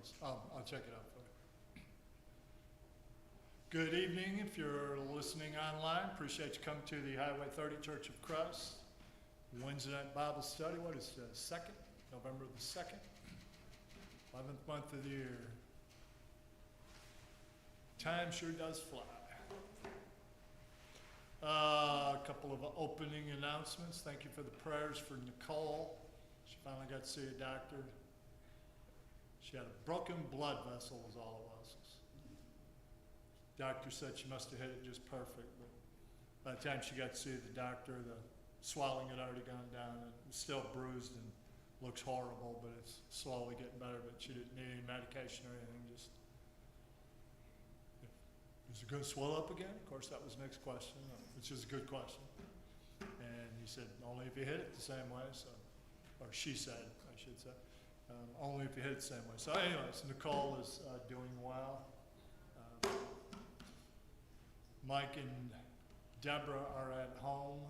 is. I'll check it out for you. Good evening. If you're listening online, appreciate you coming to the Highway 30 Church of Christ Wednesday night Bible study. What is the 2nd? November the 2nd, 11th month of the year. Time sure does fly. A couple of opening announcements. Thank you for the prayers for Nicole. She finally got to see a doctor. She had a broken blood vessel was all it was. Doctor said she must have hit it just perfect, but by the time she got to see the doctor, the swelling had already gone down and it was still bruised and looks horrible, but it's slowly getting better, but she didn't need any medication or anything, just, is it going to swell up again? Of course, that was the next question, which is a good question. And he said, only if you hit it the same way, so, or she said, I should say, only if you hit it the same way. So anyways, Nicole is doing well. Mike and Deborah are at home.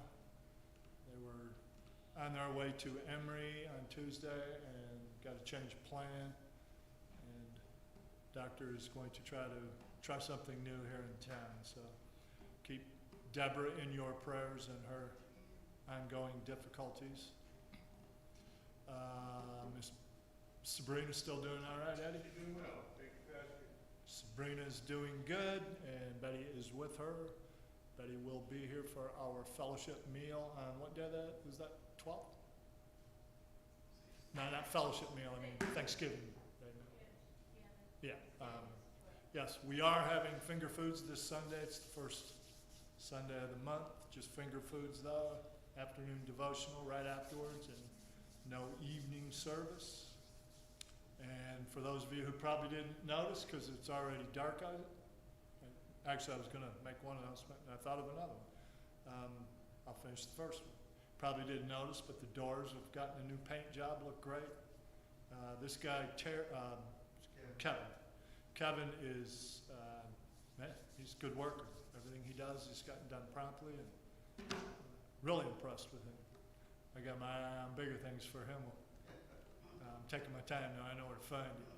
They were on their way to Emory on Tuesday and got a change of plan. And doctor is going to try something new here in town. So keep Deborah in your prayers and her ongoing difficulties. Miss Sabrina's still doing all right, Eddie? She's doing well. Thank you for asking. Sabrina's doing good, and Betty is with her. Betty will be here for our fellowship meal on what day that is? That 12th? No, not fellowship meal. I mean Thanksgiving Day meal. Yeah. Yes, we are having finger foods this Sunday. It's the first Sunday of the month. Just finger foods though. Afternoon devotional right afterwards, and no evening service. And for those of you who probably didn't notice, because it's already dark out, actually I was going to make one announcement, and I thought of another one. I'll finish the first one. Probably didn't notice, but the doors have gotten a new paint job, look great. This guy, Kevin is, he's a good worker. Everything he does, he's gotten done promptly, and really impressed with him. I got my eye on bigger things for him. I'm taking my time now, I know where to find it.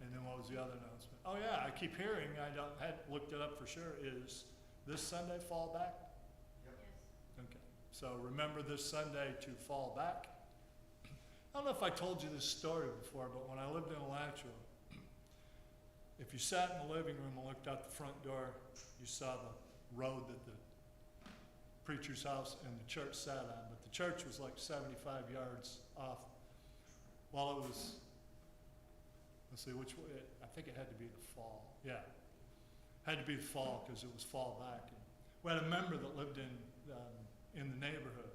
And then what was the other announcement? Oh yeah, I keep hearing, hadn't looked it up for sure, is this Sunday fall back? Yep. Yes. Okay, so remember this Sunday to fall back. I don't know if I told you this story before, but when I lived in Elledge, if you sat in the living room and looked out the front door, you saw the road that the preacher's house and the church sat on, but the church was like 75 yards off. Well, it was, let's see, which way, I think it had to be the fall. Yeah, had to be the fall because it was fall back. And we had a member that lived in the neighborhood,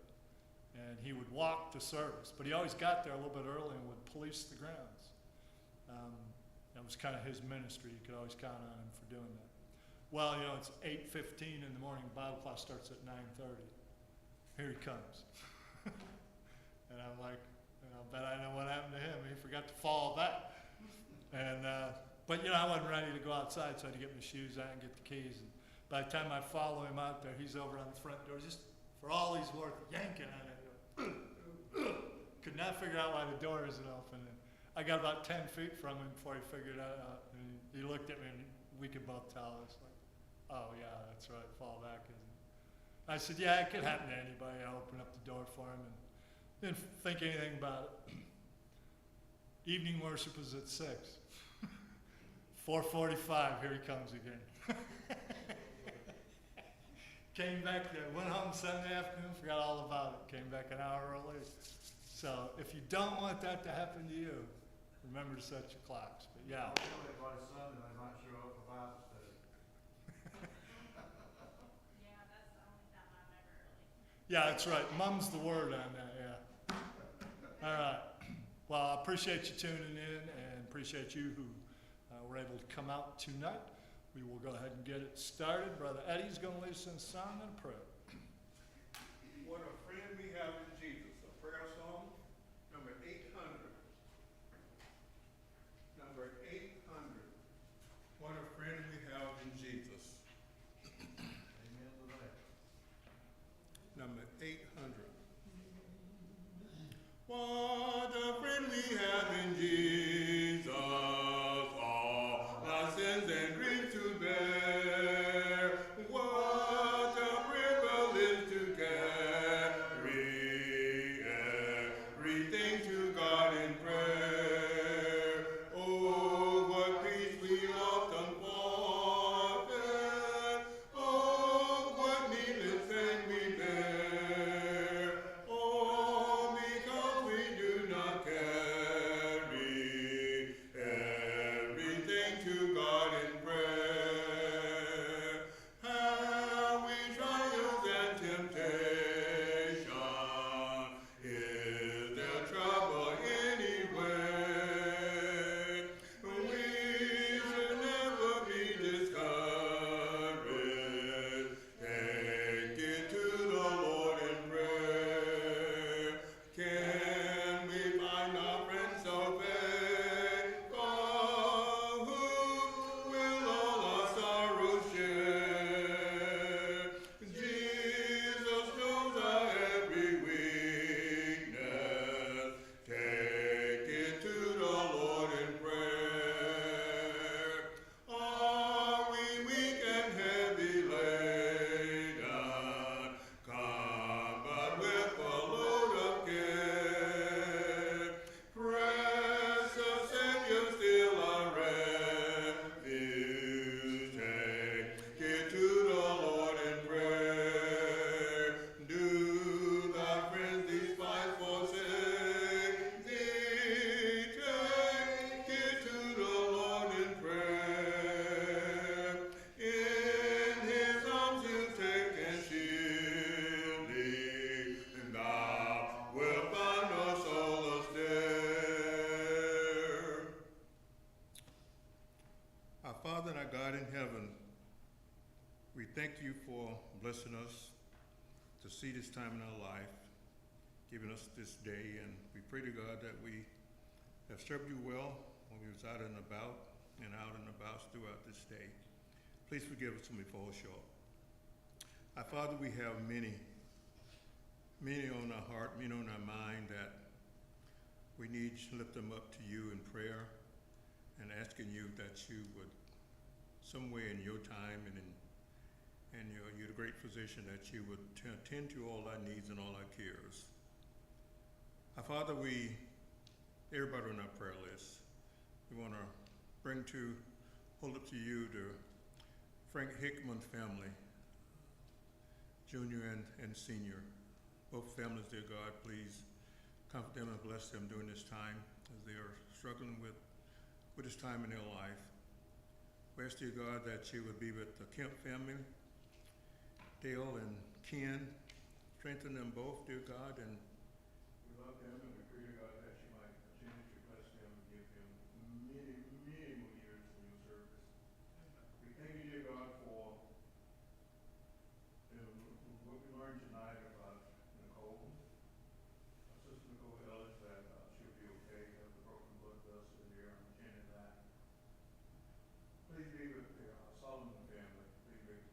and he would walk to service, but he always got there a little bit early and would police the grounds. That was kind of his ministry. You could always count on him for doing that. Well, you know, it's 8:15 in the morning. Bible class starts at 9:30. Here he comes. And I'm like, I'll bet I know what happened to him. He forgot to fall back. And, but you know, I wasn't ready to go outside, so I had to get my shoes on and get the keys. And by the time I follow him out there, he's over on the front door, just for all he's worth, yanking on it. Could not figure out why the door isn't open. And I got about 10 feet from him before he figured it out. And he looked at me, and we could both tell. It's like, oh yeah, that's right, fall back, isn't it? I said, yeah, it could happen to anybody. I opened up the door for him and didn't think anything about it. Evening worship was at 6. 4:45, here he comes again. Came back there, went home Sunday afternoon, forgot all about it. Came back an hour early. So if you don't want that to happen to you, remember to set your clocks. But yeah. I'll tell everybody Sunday they might show up for Bible study. Yeah, that's the only time I'm ever early. Yeah, that's right. Mum's the word on that, yeah. All right. Well, I appreciate you tuning in and appreciate you who were able to come out tonight. We will go ahead and get it started. Brother Eddie's going to lead us in song and prayer. What a friend we have in Jesus. A prayer song, number 800. Number 800. What a friend we have in Jesus. Amen to that. Number 800. What a friend we have in Jesus. Father and our God in heaven, we thank you for blessing us to see this time in our life, giving us this day, and we pray to God that we have served you well when we was out and about throughout this day. Please forgive us when we fall short. Our Father, we have many on our heart, many on our mind that we need to lift them up to you in prayer and asking you that you would, somewhere in your time and you're the great physician, that you would tend to all our needs and all our cares. Our Father, everybody on our prayer list, we want to hold up to you the Frank Hickman family, junior and senior. Both families, dear God, please comfort them and bless them during this time as they are struggling with this time in their life. We ask, dear God, that you would be with the Kemp family, Dale and Ken. Strengthen them both, dear God, and we love them, and we pray, dear God, that you might continue to bless them and give them many, many more years in your service. We thank you, dear God, for what we learned tonight about Nicole, our sister Nicole Elledge, that she'll be okay, have the broken blood vessel here, I'm chanting that. Please be with the Solomon family. Please be with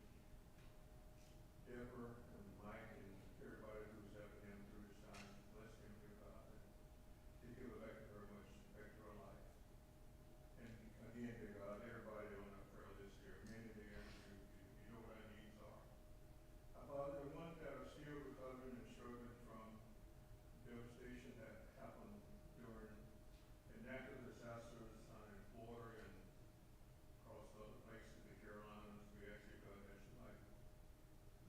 Deborah and Mike and everybody who's helping him through this time. Bless him, dear God, and to give it back to her much, back to her life. And again, dear God, everybody on our prayer list here, many there, you know what our needs are. Our Father, the ones that are still recovering and struggling from devastation that happened during the natural disasters in Florida and across other places, the Carolinas, we ask you, God, that you might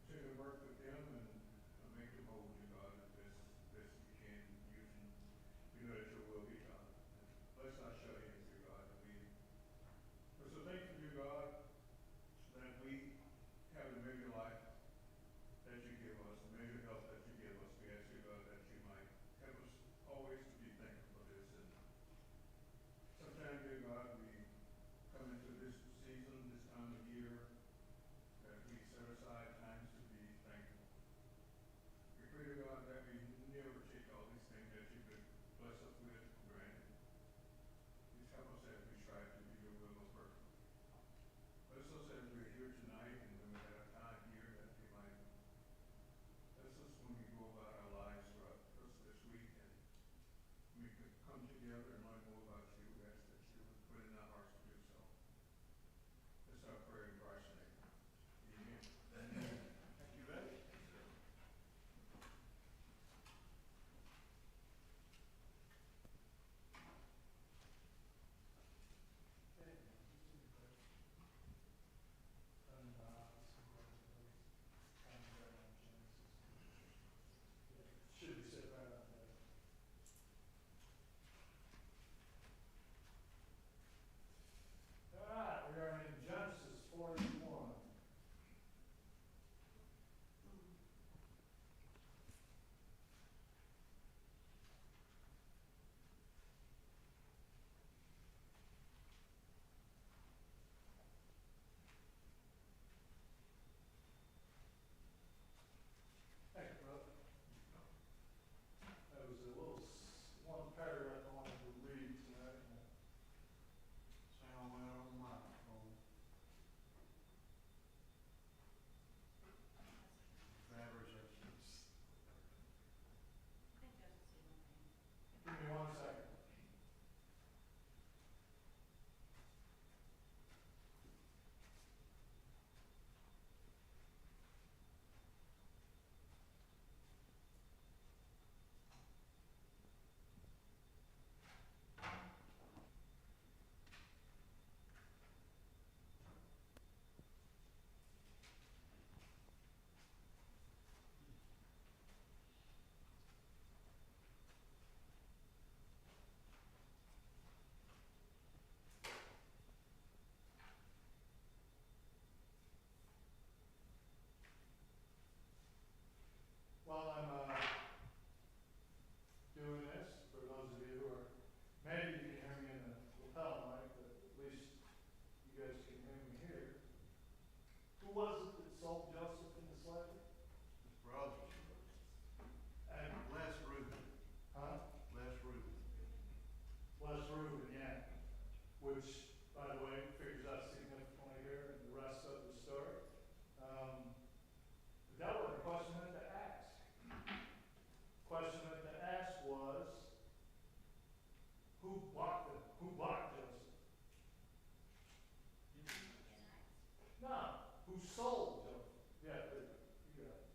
continue to work with them and make them whole, dear God, as best you can, using, you know, that your will be done. And bless our shut-ins, dear God, that we're so thankful, dear God, that we have the measure life that you give us, the measure health that you give us. We ask you, God, that you might help us always to be thankful for this and Who sold Joseph? Yeah, there you go. You got it.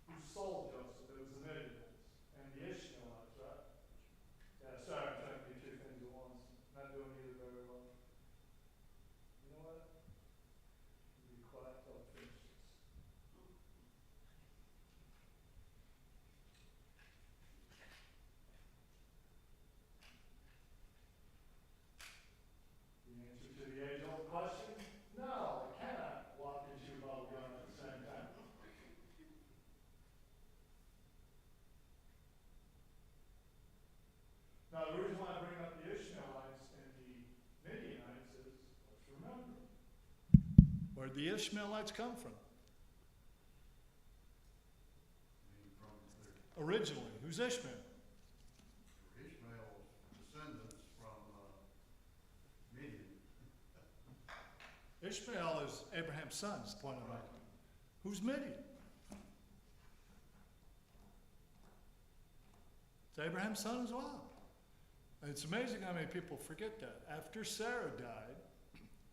Who sold Joseph? It was the Midianites and the Ishmaelites, right? Yeah, sorry, I'm trying to do two things at once. Not doing either very well. You know what? You be quiet till I finish this. The answer to the age-old question? No, I cannot walk and chew bubble gum at the same time. Now, the reason why I bring up the Ishmaelites and the Midianites is, let's remember, where did the Ishmaelites come from? Originally, who's Ishmael? Ishmael's descendants from Midian. Ishmael is Abraham's son, is the point I'm making. Who's Midian? It's Abraham's son as well. And it's amazing how many people forget that. After Sarah died,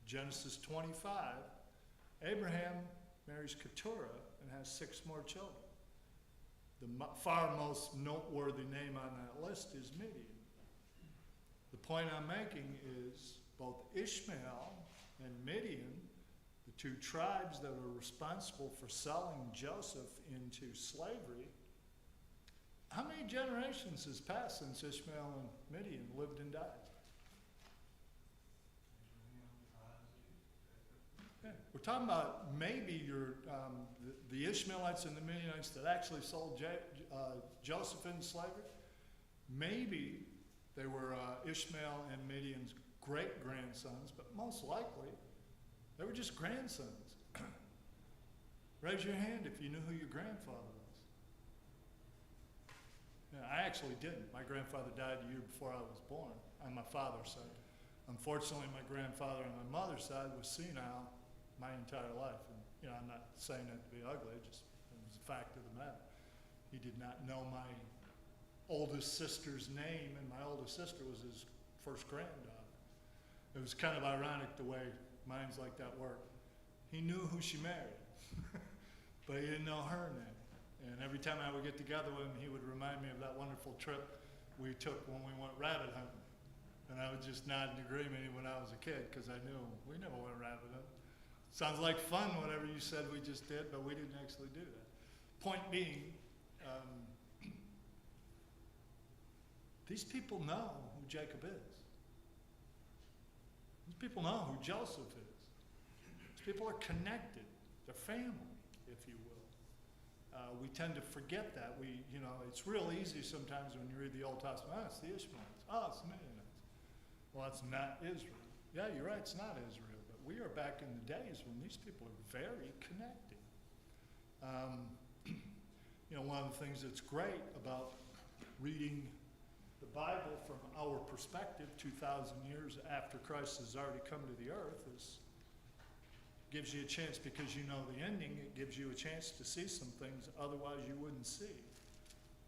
Genesis 25, Abraham marries Keturah and has 6 more children. The far most noteworthy name on that list is Midian. The point I'm making is both Ishmael and Midian, the 2 tribes that were responsible for selling Joseph into slavery, how many generations has passed since Ishmael and Midian lived and died? Yeah, we're talking about maybe the Ishmaelites and the Midianites that actually sold Joseph into slavery. Maybe they were Ishmael and Midian's great-grandsons, but most likely they were just grandsons. Raise your hand if you knew who your grandfather was. Yeah, I actually didn't. My grandfather died the year before I was born on my father's side. Unfortunately, my grandfather on my mother's side was senile my entire life. And, you know, I'm not saying that to be ugly, it was a fact of the matter. He did not know my oldest sister's name, and my oldest sister was his first granddaughter. It was kind of ironic the way minds like that work. He knew who she married, but he didn't know her name. And every time I would get together with him, he would remind me of that wonderful trip we took when we went rabbit hunting. And I would just nod in agreement when I was a kid, because I knew we never went rabbit hunting. Sounds like fun, whatever you said we just did, but we didn't actually do that. Point being, these people know who Jacob is. These people know who Joseph is. These people are connected. They're family, if you will. We tend to forget that. It's real easy sometimes when you read the Old Testament. Oh, it's the Ishmaelites. Oh, it's the Midianites. Well, it's not Israel. Yeah, you're right, it's not Israel. But we are back in the days when these people are very connected. One of the things that's great about reading the Bible from our perspective, 2,000 years after Christ has already come to the earth, is gives you a chance, because you know the ending, it gives you a chance to see some things otherwise you wouldn't see.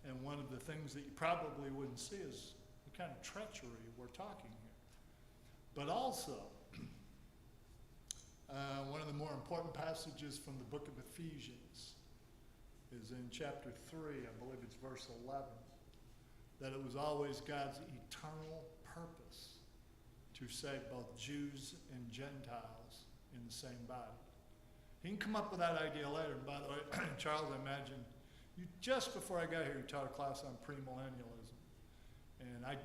And one of the things that you probably wouldn't see is the kind of treachery we're talking here. But also, one of the more important passages from the book of Ephesians is in chapter 3, I believe it's verse 11, that it was always God's eternal purpose to save both Jews and Gentiles in the same body. He can come up with that idea later. And by the way, Charles, I imagine, just before I got here, you taught a class on premillennialism. And I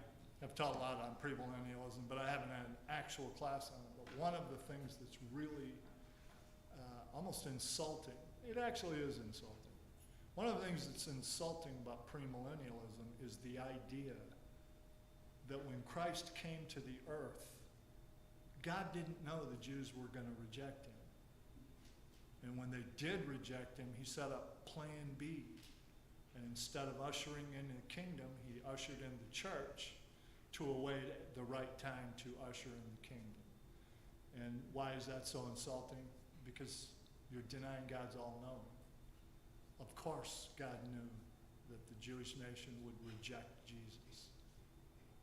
have taught a lot on premillennialism, but I haven't had an actual class on it. But one of the things that's really almost insulting, it actually is insulting. One of the things that's insulting about premillennialism is the idea that when Christ came to the earth, God didn't know the Jews were going to reject him. And when they did reject him, he set up plan B. And instead of ushering in the kingdom, he ushered in the church to await the right time to usher in the kingdom. And why is that so insulting? Because you're denying God's all-knowing. Of course, God knew that the Jewish nation would reject Jesus.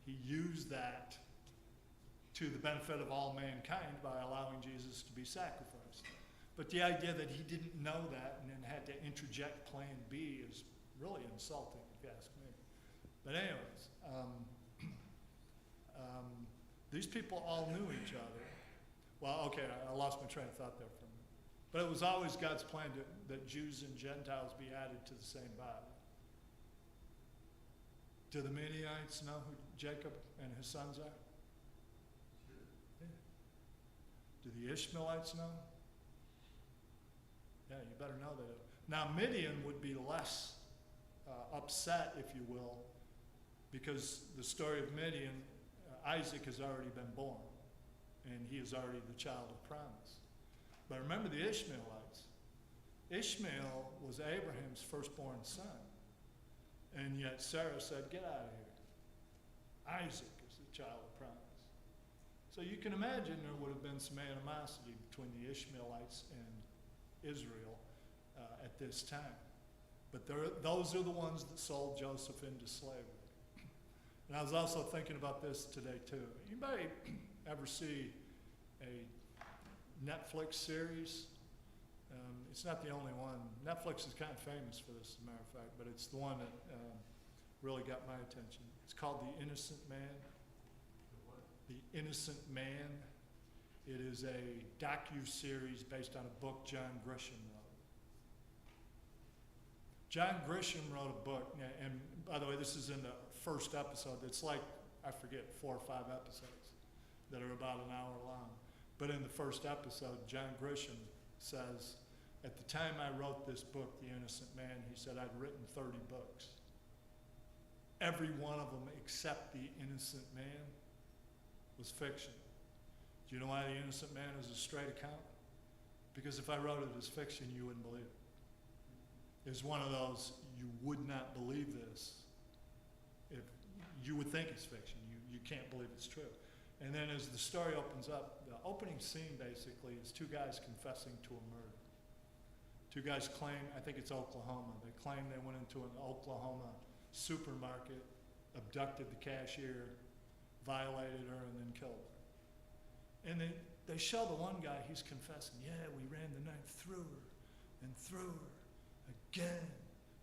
He used that to the benefit of all mankind by allowing Jesus to be sacrificed. But the idea that he didn't know that and then had to interject plan B is really insulting, if you ask me. But anyways, these people all knew each other. Well, okay, I lost my train of thought there for a minute. But it was always God's plan that Jews and Gentiles be added to the same body. Do the Midianites know who Jacob and his sons are? Yeah. Do the Ishmaelites know? Yeah, you better know that. Now, Midian would be less upset, if you will, because the story of Midian, Isaac has already been born, and he is already the child of promise. But remember the Ishmaelites. Ishmael was Abraham's firstborn son, and yet Sarah said, "Get out of here. Isaac is the child of promise." So you can imagine there would have been some animosity between the Ishmaelites and Israel at this time. But those are the ones that sold Joseph into slavery. And I was also thinking about this today too. Anybody ever see a Netflix series? It's not the only one. Netflix is kind of famous for this, as a matter of fact, but it's the one that really got my attention. It's called The Innocent Man. The Innocent Man. It is a docu-series based on a book John Grisham wrote. John Grisham wrote a book, and by the way, this is in the first episode. It's like, I forget, 4 or 5 episodes that are about an hour long. But in the first episode, John Grisham says, at the time I wrote this book, The Innocent Man, he said, I'd written 30 books. Every one of them except The Innocent Man was fiction. Do you know why The Innocent Man is a straight account? Because if I wrote it as fiction, you wouldn't believe it. It's one of those, you would not believe this. If you would think it's fiction, you can't believe it's true. And then as the story opens up, the opening scene basically is 2 guys confessing to a murder. 2 guys claim, I think it's Oklahoma, they claim they went into an Oklahoma supermarket, abducted the cashier, violated her, and then killed her. And they show the one guy, he's confessing, yeah, we ran the knife through her and through her again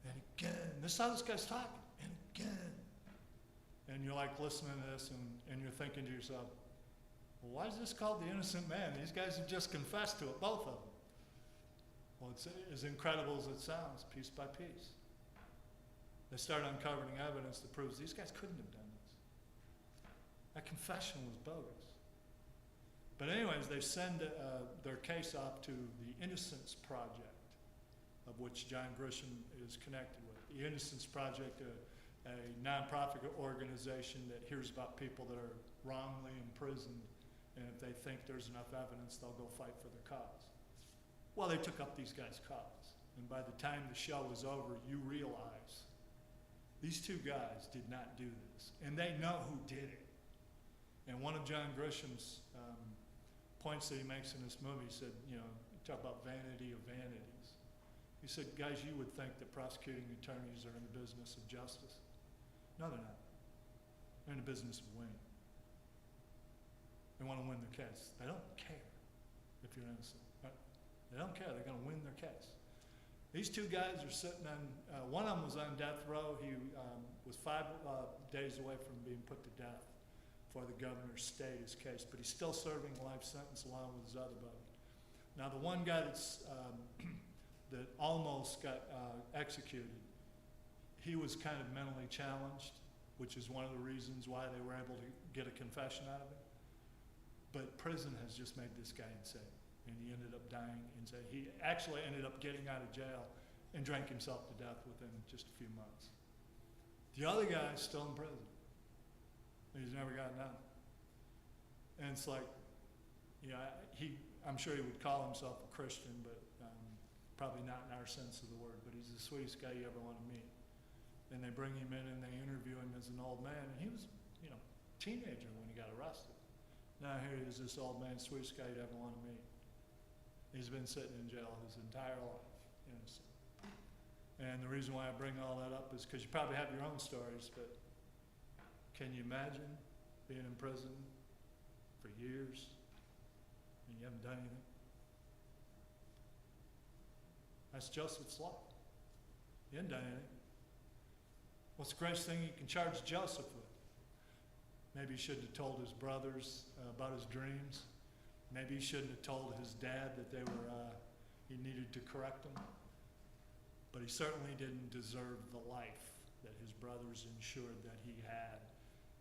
and again. This is how this guy's talking, and again. And you're like listening to this and you're thinking to yourself, well, why is this called The Innocent Man? These guys have just confessed to it, both of them. Well, it's as incredible as it sounds, piece by piece. They start uncovering evidence that proves these guys couldn't have done this. That confession was bogus. But anyways, they send their case off to the Innocence Project, of which John Grisham is connected with. The Innocence Project, a nonprofit organization that hears about people that are wrongly imprisoned, and if they think there's enough evidence, they'll go fight for their cause. Well, they took up these guys' cause, and by the time the show was over, you realize these 2 guys did not do this, and they know who did it. And one of John Grisham's points that he makes in this movie, he said, you talk about vanity of vanities. He said, guys, you would think that prosecuting attorneys are in the business of justice. No, they're not. They're in the business of winning. They want to win their case. They don't care if you're innocent. They don't care. They're going to win their case. These 2 guys are sitting on, one of them was on death row. He was 5 days away from being put to death before the governor stayed his case, but he's still serving a life sentence along with his other buddy. Now, the one guy that almost got executed, he was kind of mentally challenged, which is one of the reasons why they were able to get a confession out of it. But prison has just made this guy insane, and he ended up dying insane. He actually ended up getting out of jail and drank himself to death within just a few months. The other guy is still in prison. He's never gotten out. And it's like, I'm sure he would call himself a Christian, but probably not in our sense of the word, but he's the sweetest guy you ever want to meet. And they bring him in and they interview him as an old man, and he was, teenager when he got arrested. Now here he is, this old man, sweetest guy you'd ever want to meet. He's been sitting in jail his entire life, innocent. And the reason why I bring all that up is because you probably have your own stories, but can you imagine being in prison for years and you haven't done anything? That's Joseph's life. He hadn't done anything. What's the greatest thing you can charge Joseph with? Maybe he shouldn't have told his brothers about his dreams. Maybe he shouldn't have told his dad that he needed to correct him. But he certainly didn't deserve the life that his brothers ensured that he had.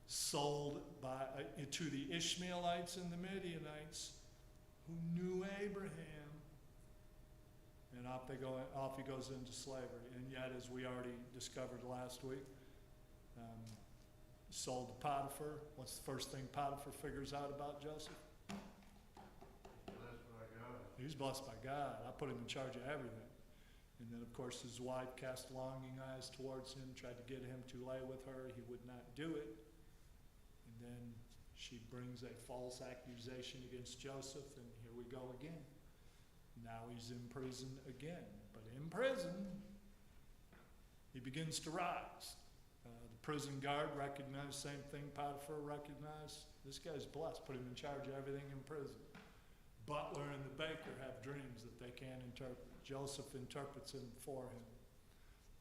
Sold to the Ishmaelites and the Midianites who knew Abraham. And off he goes into slavery. And yet, as we already discovered last week, sold to Potiphar. What's the first thing Potiphar figures out about Joseph? Blessed by God. He's blessed by God. I put him in charge of everything. And then, of course, his wife cast longing eyes towards him, tried to get him to lay with her. He would not do it. And then she brings a false accusation against Joseph, and here we go again. Now he's in prison again. But in prison, he begins to rise. The prison guard recognized the same thing Potiphar recognized. This guy's blessed. Put him in charge of everything in prison. Butler and the baker have dreams that they can't interpret. Joseph interprets them for him.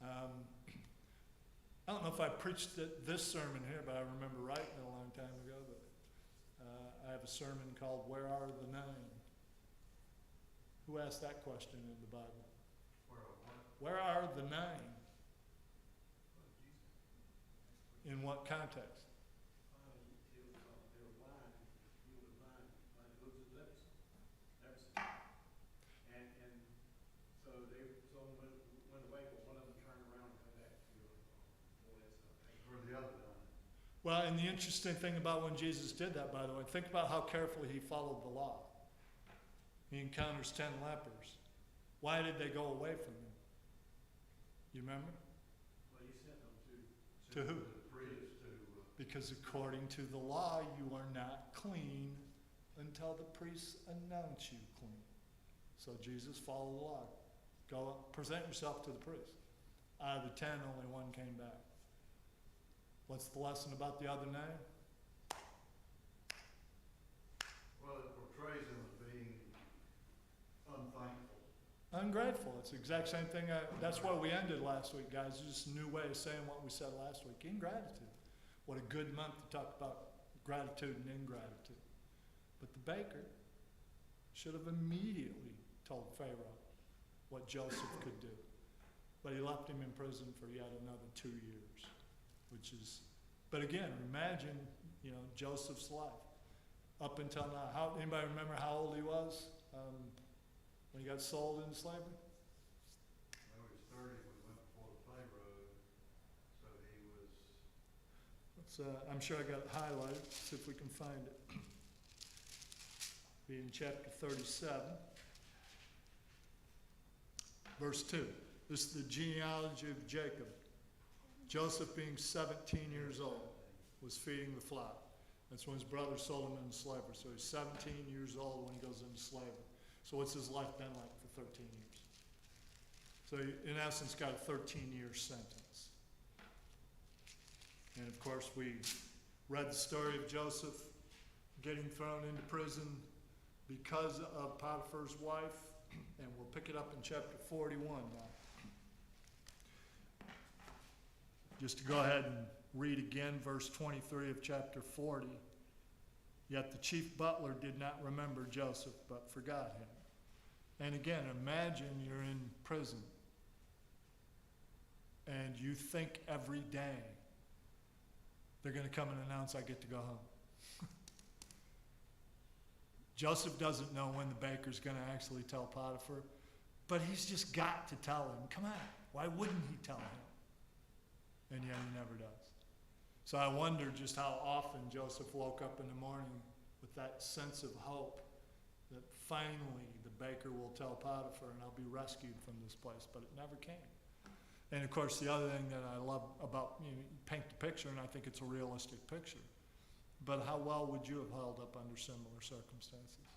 I don't know if I preached this sermon here, but I remember writing it a long time ago. But I have a sermon called "Where Are the Nine?" Who asked that question in the Bible? Where are the nine? In what context? Well, and the interesting thing about when Jesus did that, by the way, think about how carefully he followed the law. He encounters 10 lepers. Why did they go away from him? You remember? Well, you sent them To who? the priest Because according to the law, you are not clean until the priests announce you clean. So Jesus followed the law. Go up, present yourself to the priest. Out of the 10, only one came back. What's the lesson about the other 9? Well, it portrays him as being unthankful. Ungrateful. It's the exact same thing. That's where we ended last week, guys. Just a new way of saying what we said last week. Ingratitude. What a good month to talk about gratitude and ingratitude. But the baker should have immediately told Pharaoh what Joseph could do. But he left him in prison for yet another 2 years. But again, imagine, Joseph's life up until now. Anybody remember how old he was when he got sold into slavery? Well, he was 30 when he went before the Pharaoh, so he was... I'm sure I got it highlighted. See if we can find it. Be in chapter 37, verse 2. This is the genealogy of Jacob. Joseph, being 17 years old, was feeding the flock. That's when his brother sold him into slavery. So he's 17 years old when he goes into slavery. So what's his life been like for 13 years? So he, in essence, got a 13-year sentence. And of course, we read the story of Joseph getting thrown into prison because of Potiphar's wife. And we'll pick it up in chapter 41 now. Just to go ahead and read again verse 23 of chapter 40. Yet the chief butler did not remember Joseph, but forgot him. And again, imagine you're in prison and you think every day they're going to come and announce I get to go home. Joseph doesn't know when the baker's going to actually tell Potiphar, but he's just got to tell him. Come on, why wouldn't he tell him? And yet he never does. So I wonder just how often Joseph woke up in the morning with that sense of hope that finally the baker will tell Potiphar and I'll be rescued from this place, but it never came. And of course, the other thing that I love about, you paint the picture, and I think it's a realistic picture, but how well would you have held up under similar circumstances?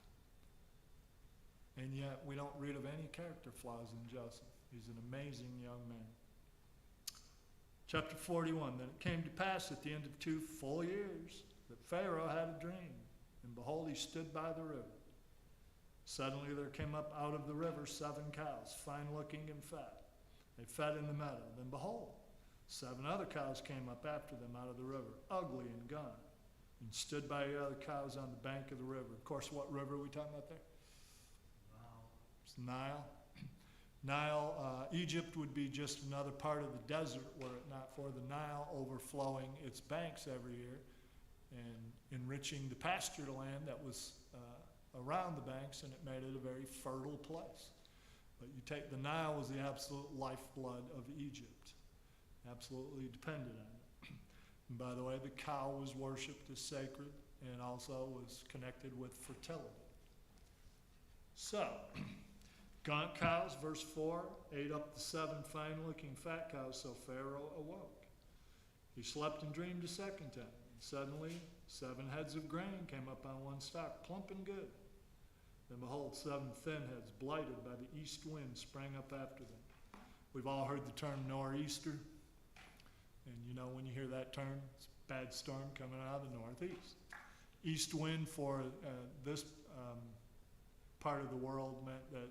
And yet we don't read of any character flaws in Joseph. He's an amazing young man. Chapter 41, then it came to pass at the end of 2 full years that Pharaoh had a dream, and behold, he stood by the river. Suddenly there came up out of the river 7 cows, fine looking and fat. They fed in the meadow. Then behold, 7 other cows came up after them out of the river, ugly and gone, and stood by the other cows on the bank of the river. Of course, what river are we talking about there? It's Nile. Nile, Egypt would be just another part of the desert were it not for the Nile overflowing its banks every year and enriching the pasture land that was around the banks, and it made it a very fertile place. But you take the Nile was the absolute lifeblood of Egypt, absolutely depended on it. And by the way, the cow was worshipped as sacred and also was connected with fertility. So, gaunt cows, verse 4, ate up the 7 fine-looking fat cows, so Pharaoh awoke. He slept and dreamed a second time. And suddenly, 7 heads of grain came up on one stalk, plump and good. Then behold, 7 thin heads, blighted by the east wind, sprang up after them. We've all heard the term nor'easter. And you know when you hear that term, it's a bad storm coming out of the northeast. East wind for this part of the world meant that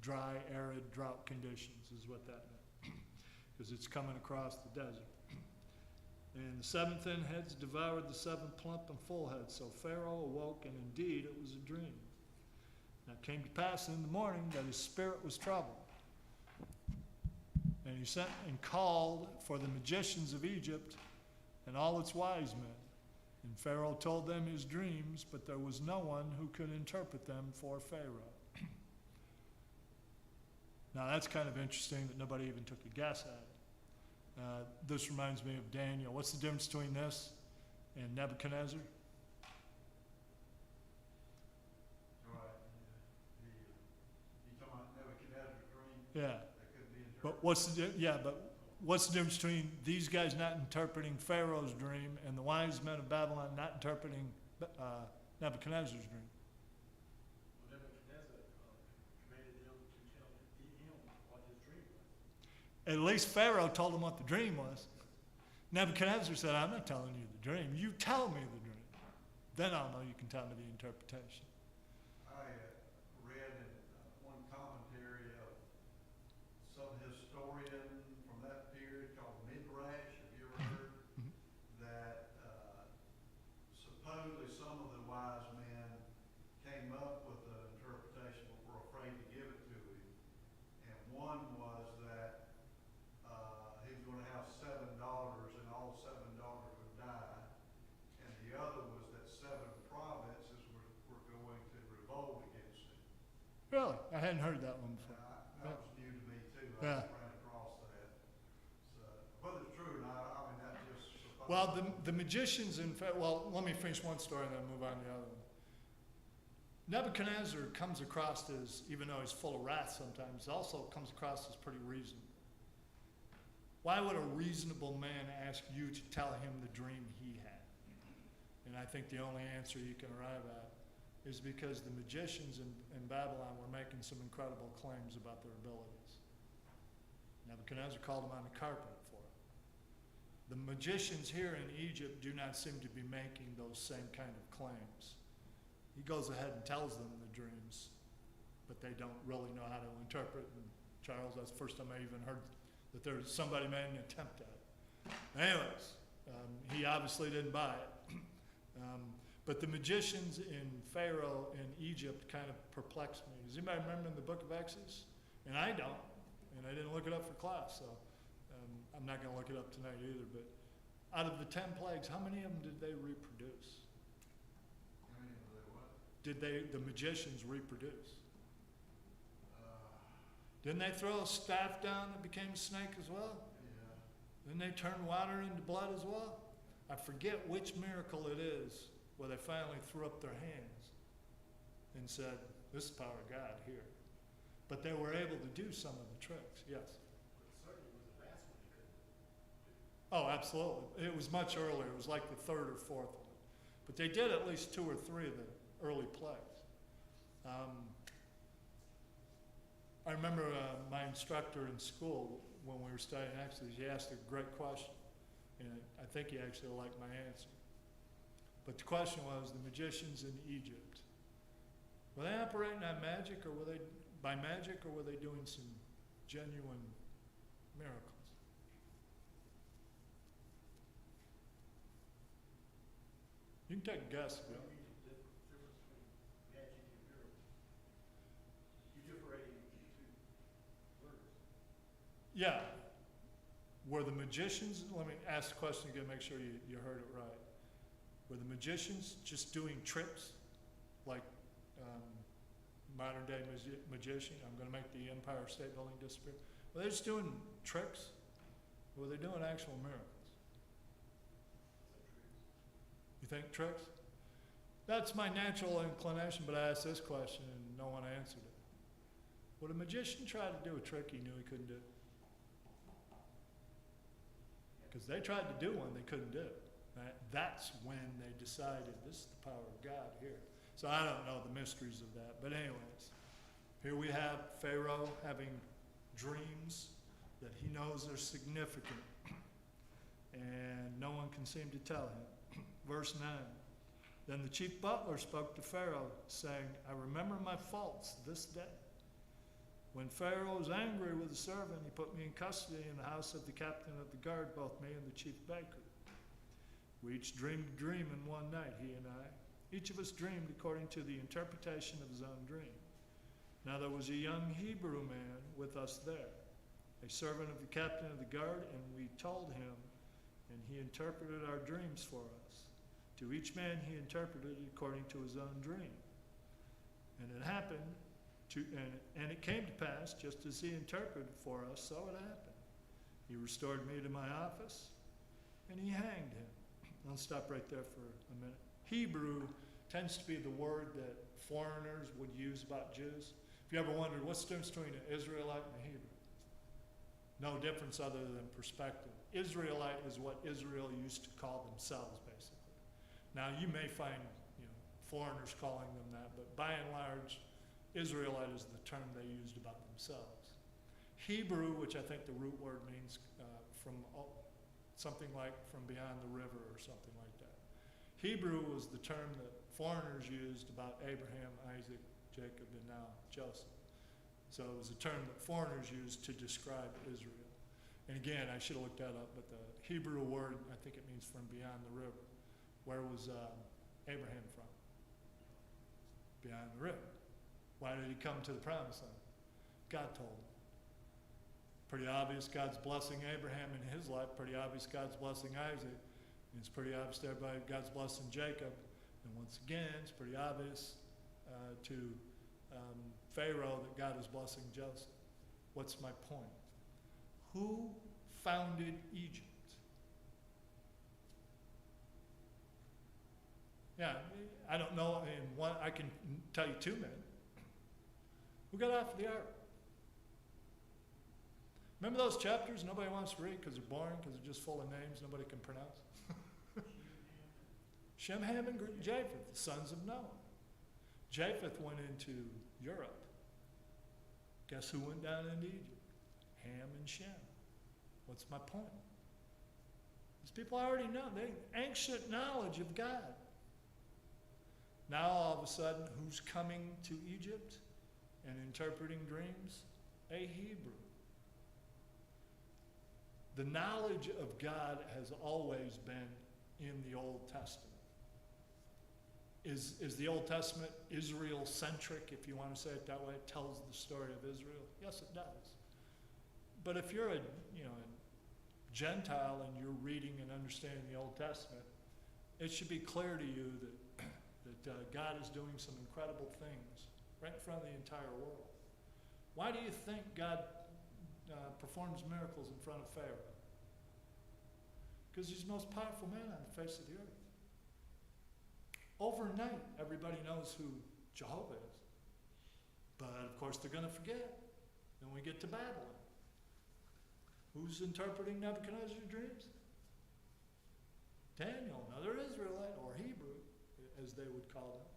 dry, arid, drought conditions is what that meant, because it's coming across the desert. And the 7 thin heads devoured the 7 plump and full heads. So Pharaoh awoke, and indeed it was a dream. Now it came to pass in the morning that his spirit was troubled. And he sent and called for the magicians of Egypt and all its wise men. And Pharaoh told them his dreams, but there was no one who could interpret them for Pharaoh. Now that's kind of interesting that nobody even took a guess at it. This reminds me of Daniel. What's the difference between this and Nebuchadnezzar? You talking about Nebuchadnezzar's dream? Yeah. That could be interpreted. But what's the difference between these guys not interpreting Pharaoh's dream and the wise men of Babylon not interpreting Nebuchadnezzar's dream? Well, Nebuchadnezzar commanded them to tell him what his dream was. At least Pharaoh told him what the dream was. Nebuchadnezzar said, I'm not telling you the dream. You tell me the dream. Then I'll know you can tell me the interpretation. I read in one commentary of some historian from that period called Midrash, have you ever heard? Mhm. That supposedly some of the wise men came up with an interpretation but were afraid to give it to him. And one was that he was going to have 7 daughters and all 7 daughters would die. And the other was that 7 provinces were going to revolt against him. Really? I hadn't heard that one before. That was new to me too. Yeah. I ran across that. So, whether it's true or not, I mean, that just. Well, the magicians, well, let me finish one story and then move on to the other one. Nebuchadnezzar comes across as, even though he's full of wrath sometimes, also comes across as pretty reasonable. Why would a reasonable man ask you to tell him the dream he had? And I think the only answer you can arrive at is because the magicians in Babylon were making some incredible claims about their abilities. Nebuchadnezzar called them on the carpet for it. The magicians here in Egypt do not seem to be making those same kind of claims. He goes ahead and tells them the dreams, but they don't really know how to interpret. And Charles, that's the first time I even heard that there's somebody made an attempt at it. Anyways, he obviously didn't buy it. But the magicians in Pharaoh in Egypt kind of perplexed me. Does anybody remember in the book of Exodus? And I don't, and I didn't look it up for class, so I'm not going to look it up tonight either. But out of the 10 plagues, how many of them did they reproduce? I mean, they what? Did the magicians reproduce? Didn't they throw a staff down that became a snake as well? Yeah. Didn't they turn water into blood as well? I forget which miracle it is where they finally threw up their hands and said, this is the power of God here. But they were able to do some of the tricks, yes. But it certainly was the last one he couldn't do. Oh, absolutely. It was much earlier. It was like the 3rd or 4th one. But they did at least 2 or 3 of the early plagues. I remember my instructor in school when we were studying Exodus, he asked a great question. And I think he actually liked my answer. But the question was, the magicians in Egypt, Were they operating on magic, or were they by magic, or were they doing some genuine miracles? You can take a guess. What Bill. do you mean the difference between magic and miracles? You differentiate the two words. Yeah. Were the magicians, let me ask the question again, make sure you heard it right. Were the magicians just doing tricks like modern day magician? I'm going to make the Empire State Building disappear. Were they just doing tricks? Or were they doing actual miracles? You think tricks? That's my natural inclination, but I asked this question and no one answered it. Would a magician try to do a trick he knew he couldn't do? Because they tried to do one they couldn't do. That's when they decided this is the power of God here. So I don't know the mysteries of that. But anyways, here we have Pharaoh having dreams that he knows are significant. And no one can seem to tell him. Verse 9. Then the chief butler spoke to Pharaoh, saying, I remember my faults this day. When Pharaoh was angry with the servant, he put me in custody in the house of the captain of the guard, both me and the chief baker. We each dreamed a dream in one night, he and I. Each of us dreamed according to the interpretation of his own dream. Now there was a young Hebrew man with us there, a servant of the captain of the guard, and we told him, and he interpreted our dreams for us. To each man he interpreted according to his own dream. And it happened, and it came to pass, just as he interpreted for us, so it happened. He restored me to my office, and he hanged him. I'll stop right there for a minute. Hebrew tends to be the word that foreigners would use about Jews. If you ever wondered what's the difference between an Israelite and a Hebrew? No difference other than perspective. Israelite is what Israel used to call themselves, basically. Now you may find foreigners calling them that, but by and large, Israelite is the term they used about themselves. Hebrew, which I think the root word means from something like from beyond the river or something like that. Hebrew was the term that foreigners used about Abraham, Isaac, Jacob, and now Joseph. So it was a term that foreigners used to describe Israel. And again, I should have looked that up, but the Hebrew word, I think it means from beyond the river. Where was Abraham from? Beyond the river. Why did he come to the promised land? God told him. Pretty obvious God's blessing Abraham in his life. Pretty obvious God's blessing Isaac. And it's pretty obvious to everybody God's blessing Jacob. And once again, it's pretty obvious to Pharaoh that God is blessing Joseph. What's my point? Who founded Egypt? Yeah, I don't know. I can tell you two men. Who got off the ark? Remember those chapters nobody wants to read because they're boring, because they're just full of names nobody can pronounce? Shem, Ham, and Japheth, the sons of Noah. Japheth went into Europe. Guess who went down into Egypt? Ham and Shem. What's my point? These people already know. They ancient knowledge of God. Now all of a sudden, who's coming to Egypt and interpreting dreams? A Hebrew. The knowledge of God has always been in the Old Testament. Is the Old Testament Israel-centric, if you want to say it that way? It tells the story of Israel? Yes, it does. But if you're a Gentile and you're reading and understanding the Old Testament, it should be clear to you that God is doing some incredible things right in front of the entire world. Why do you think God performs miracles in front of Pharaoh? Because he's the most powerful man on the face of the earth. Overnight, everybody knows who Jehovah is. But of course, they're going to forget. Then we get to Babylon. Who's interpreting Nebuchadnezzar's dreams? Daniel, another Israelite, or Hebrew, as they would call them.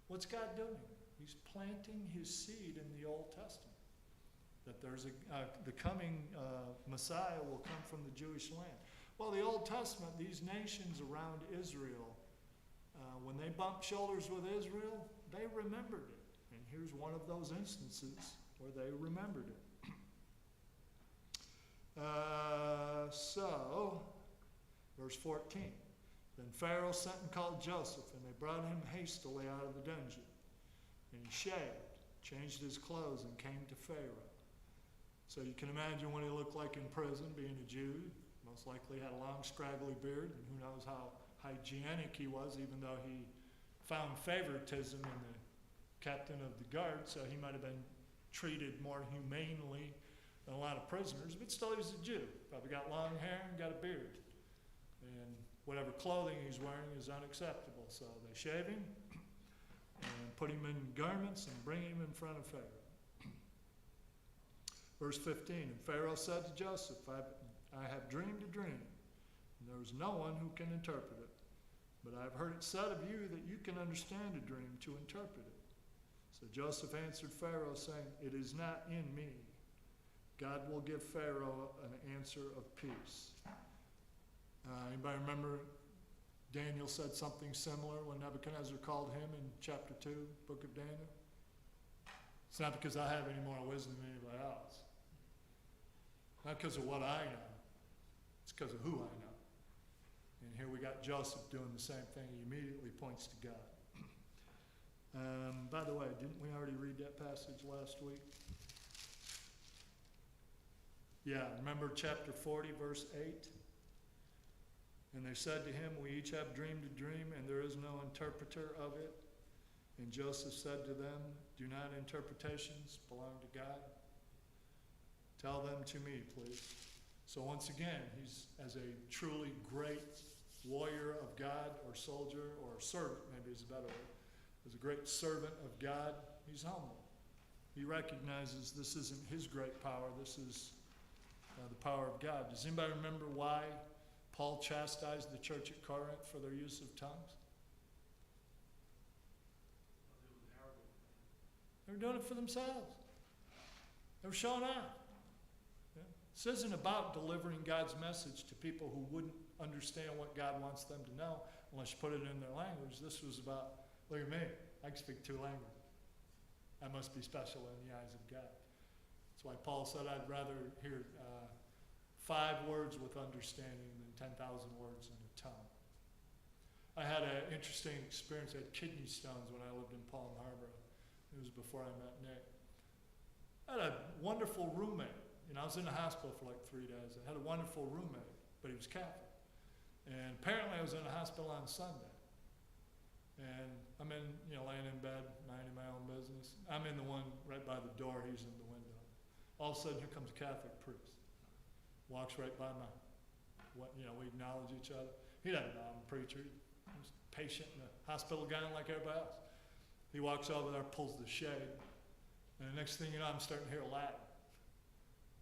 What's God doing? He's planting his seed in the Old Testament. That there's the coming Messiah will come from the Jewish land. Well, the Old Testament, these nations around Israel, when they bumped shoulders with Israel, they remembered it. here's one of those instances where they remembered it. Verse 14. Then Pharaoh sent and called Joseph, and they brought him hastily out of the dungeon. And he shaved, changed his clothes, and came to Pharaoh. So you can imagine what he looked like in prison, being a Jew. Most likely had a long, scraggly beard, and who knows how hygienic he was, even though he found favoritism in the captain of the guard, so he might have been treated more humanely than a lot of prisoners, but still he was a Jew. Probably got long hair and got a beard. And whatever clothing he's wearing is unacceptable. So they shave him and put him in garments and bring him in front of Pharaoh. Verse 15, and Pharaoh said to Joseph, I have dreamed a dream, and there is no one who can interpret it. But I have heard it said of you that you can understand a dream to interpret it. So Joseph answered Pharaoh, saying, it is not in me. God will give Pharaoh an answer of peace. Anybody remember Daniel said something similar when Nebuchadnezzar called him in chapter 2, book of Daniel? It's not because I have any more wisdom than anybody else. Not because of what I know. It's because of who I know. And here we got Joseph doing the same thing. He immediately points to God. By the way, didn't we already read that passage last week? Yeah, remember chapter 40, verse 8? And they said to him, we each have dreamed a dream, and there is no interpreter of it. And Joseph said to them, do not interpretations belong to God? Tell them to me, please. So once again, he's as a truly great warrior of God, or soldier, or servant, maybe is a better word. As a great servant of God, he's humble. He recognizes this isn't his great power, this is the power of God. Does anybody remember why Paul chastised the church at Corinth for their use of tongues? They were doing it for themselves. They were showing off. Yeah. This isn't about delivering God's message to people who wouldn't understand what God wants them to know unless you put it in their language. This was about, look at me, I can speak 2 languages. I must be special in the eyes of God. That's why Paul said, I'd rather hear 5 words with understanding than 10,000 words in a tongue. I had an interesting experience. I had kidney stones when I lived in Palm Harbor. It was before I met Nick. I had a wonderful roommate. I was in the hospital for like 3 days. I had a wonderful roommate, but he was Catholic. And apparently I was in the hospital on Sunday. And I'm in, laying in bed, minding my own business. I'm in the one right by the door. He's in the window. All of a sudden, here comes a Catholic priest. Walks right by we acknowledge each other. He doesn't know I'm a preacher. He's a patient in a hospital gown like everybody else. He walks over there, pulls the shade, and the next thing you know, I'm starting to hear Latin.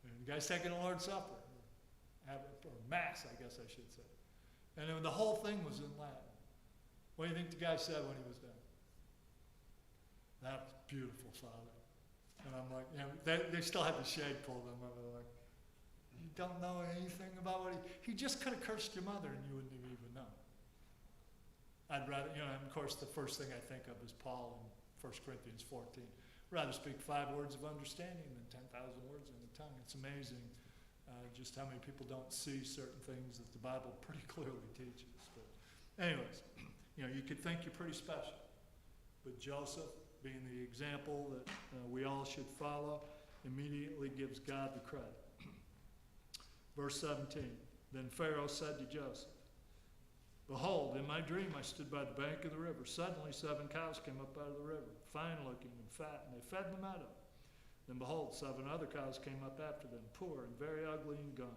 And the guy's taking the Lord's Supper, or Mass, I guess I should say. And then the whole thing was in Latin. What do you think the guy said when he was done? That was beautiful, Father. And I'm like, they still had the shade pulled on them. They're like, you don't know anything about what he just could have cursed your mother and you wouldn't have even known. I'd rather, and of course the first thing I think of is Paul in 1 Corinthians 14. Rather speak 5 words of understanding than 10,000 words in the tongue. It's amazing just how many people don't see certain things that the Bible pretty clearly teaches. But anyways, you could think you're pretty special. But Joseph, being the example that we all should follow, immediately gives God the credit. Verse 17, then Pharaoh said to Joseph, behold, in my dream I stood by the bank of the river. Suddenly 7 cows came up out of the river, fine looking and fat, and they fed in the meadow. Then behold, 7 other cows came up after them, poor and very ugly and gaunt,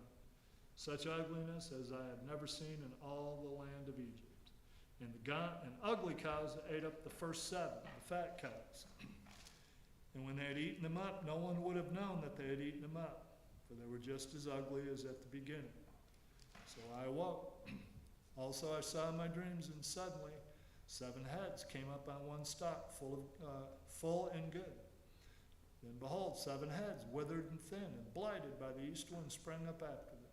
such ugliness as I had never seen in all the land of Egypt. And the gaunt and ugly cows ate up the first 7, the fat cows. And when they had eaten them up, no one would have known that they had eaten them up, for they were just as ugly as at the beginning. So I awoke. Also I saw in my dreams, and suddenly 7 heads came up on one stalk, full and good. Then behold, 7 heads, withered and thin and blighted by the east wind, sprang up after them.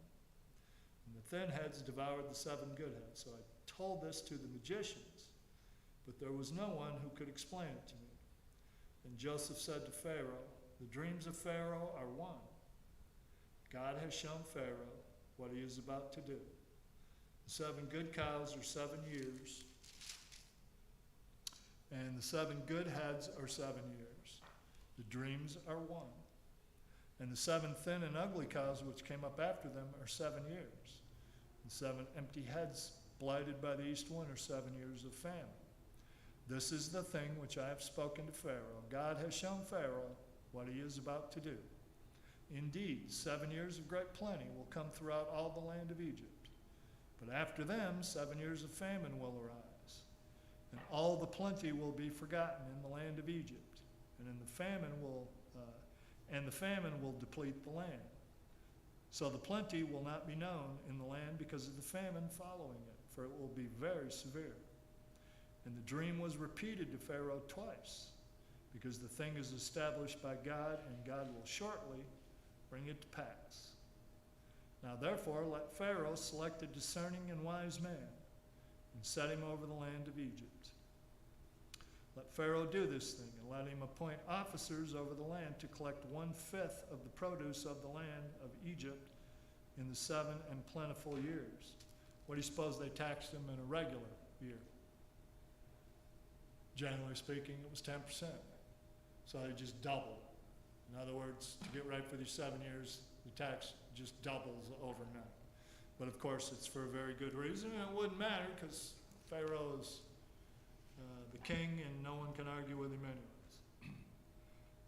And the thin heads devoured the 7 good heads. So I told this to the magicians, but there was no one who could explain it to me. And Joseph said to Pharaoh, the dreams of Pharaoh are one. God has shown Pharaoh what he is about to do. The 7 good cows are 7 years, and the 7 good heads are 7 years. The dreams are one. And the 7 thin and ugly cows which came up after them are 7 years. And 7 empty heads blighted by the east wind are 7 years of famine. This is the thing which I have spoken to Pharaoh. God has shown Pharaoh what he is about to do. Indeed, 7 years of great plenty will come throughout all the land of Egypt. But after them, 7 years of famine will arise. And all the plenty will be forgotten in the land of Egypt. And the famine will deplete the land. So the plenty will not be known in the land because of the famine following it, for it will be very severe. And the dream was repeated to Pharaoh twice, because the thing is established by God, and God will shortly bring it to pass. Now therefore let Pharaoh select a discerning and wise man, and set him over the land of Egypt. Let Pharaoh do this thing, and let him appoint officers over the land to collect 1/5 of the produce of the land of Egypt in the 7 and plentiful years. What do you suppose they taxed him in a regular year? Generally speaking, it was 10%. So they just doubled. In other words, to get right for these 7 years, the tax just doubles overnight. But of course, it's for a very good reason, and it wouldn't matter because Pharaoh is the king, and no one can argue with him anyways.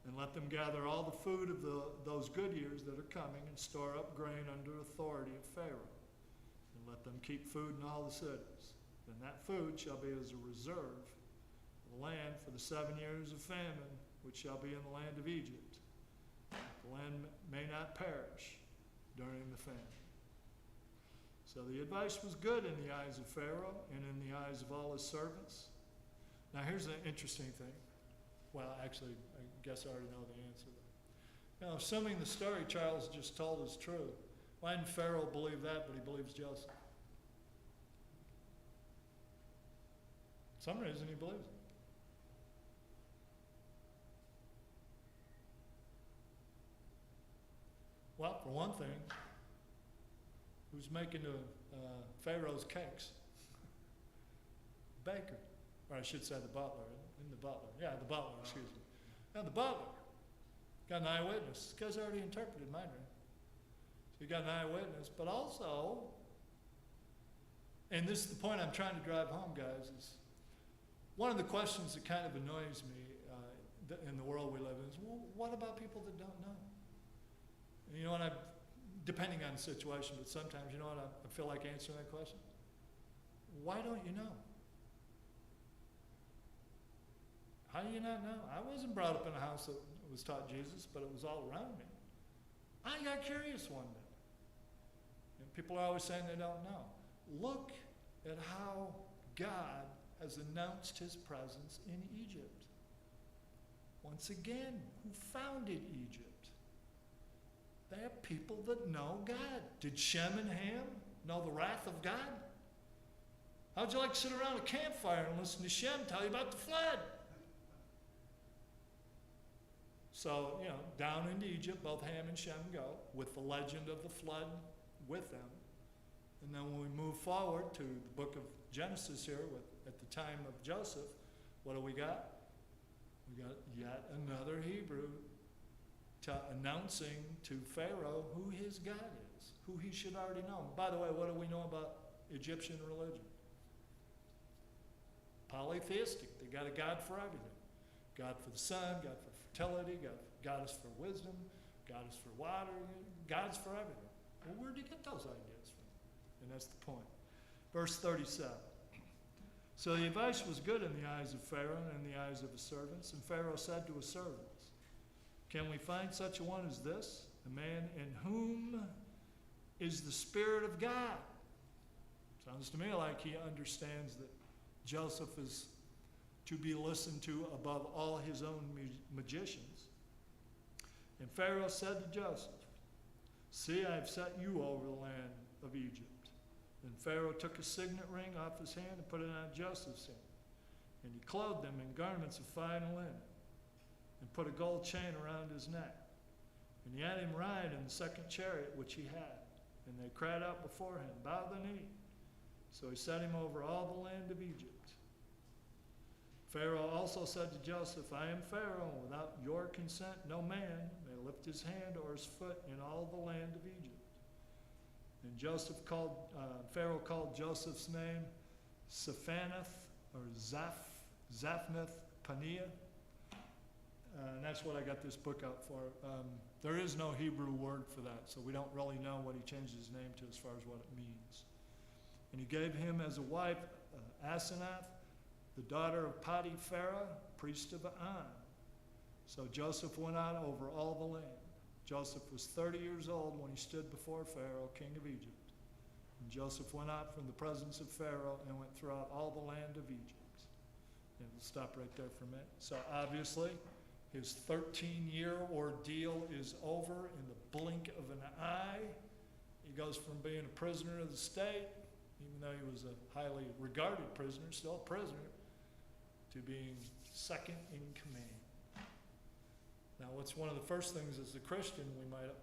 And let them gather all the food of those good years that are coming, and store up grain under authority of Pharaoh. And let them keep food in all the cities. Then that food shall be as a reserve of the land for the 7 years of famine, which shall be in the land of Egypt. The land may not perish during the famine. So the advice was good in the eyes of Pharaoh and in the eyes of all his servants. Now here's an interesting thing. Well, actually, I guess I already know the answer. Now, assuming the story Charles just told is true, why didn't Pharaoh believe that, but he believes Joseph? For some reason he believes it. Well, for one thing, who's making Pharaoh's cakes? Baker. Or I should say the butler. In the butler. Yeah, the butler, excuse me. Now, the butler got an eyewitness. This guy's already interpreted my dream. So you got an eyewitness, but also, and this is the point I'm trying to drive home, guys, is one of the questions that kind of annoys me in the world we live in is, well, what about people that don't know? And you know what, depending on the situation, but sometimes, you know what, I feel like answering that question? Why don't you know? How do you not know? I wasn't brought up in a house that was taught Jesus, but it was all around me. I got curious one day. And people are always saying they don't know. Look at how God has announced his presence in Egypt. Once again, who founded Egypt? They are people that know God. Did Shem and Ham know the wrath of God? How'd you like to sit around a campfire and listen to Shem tell you about the flood? So, you know, down into Egypt, both Ham and Shem go, with the legend of the flood with them. And then when we move forward to the book of Genesis here, at the time of Joseph, what do we got? We got yet another Hebrew announcing to Pharaoh who his God is, who he should already know. By the way, what do we know about Egyptian religion? Polytheistic. They got a God for everything. God for the sun, God for fertility, God is for wisdom, God is for water, God's for everything. Well, where did he get those ideas from? And that's the point. Verse 37. So the advice was good in the eyes of Pharaoh and in the eyes of his servants. And Pharaoh said to his servants, can we find such a one as this, a man in whom is the Spirit of God? Sounds to me like he understands that Joseph is to be listened to above all his own magicians. And Pharaoh said to Joseph, see, I have set you over the land of Egypt. Then Pharaoh took a signet ring off his hand and put it on Joseph's hand. And he clothed them in garments of fine linen. and put a gold chain around his neck. And he had him ride in the second chariot which he had. And they cried out before him, bow the knee. So he set him over all the land of Egypt. Pharaoh also said to Joseph, I am Pharaoh, and without your consent no man may lift his hand or his foot in all the land of Egypt. And Pharaoh called Joseph's name Zaphnath or Zaphnath Paneah. And that's what I got this book out for. There is no Hebrew word for that, so we don't really know what he changed his name to as far as what it means. And he gave him as a wife Asenath, the daughter of Potiphera, priest of On. So Joseph went out over all the land. Joseph was 30 years old when he stood before Pharaoh, king of Egypt. And Joseph went out from the presence of Pharaoh and went throughout all the land of Egypt. And we'll stop right there for a minute. So obviously, his 13-year ordeal is over in the blink of an eye. He goes from being a prisoner of the state, even though he was a highly regarded prisoner, still a prisoner, to being second in command. Now, what's one of the first things as a Christian we might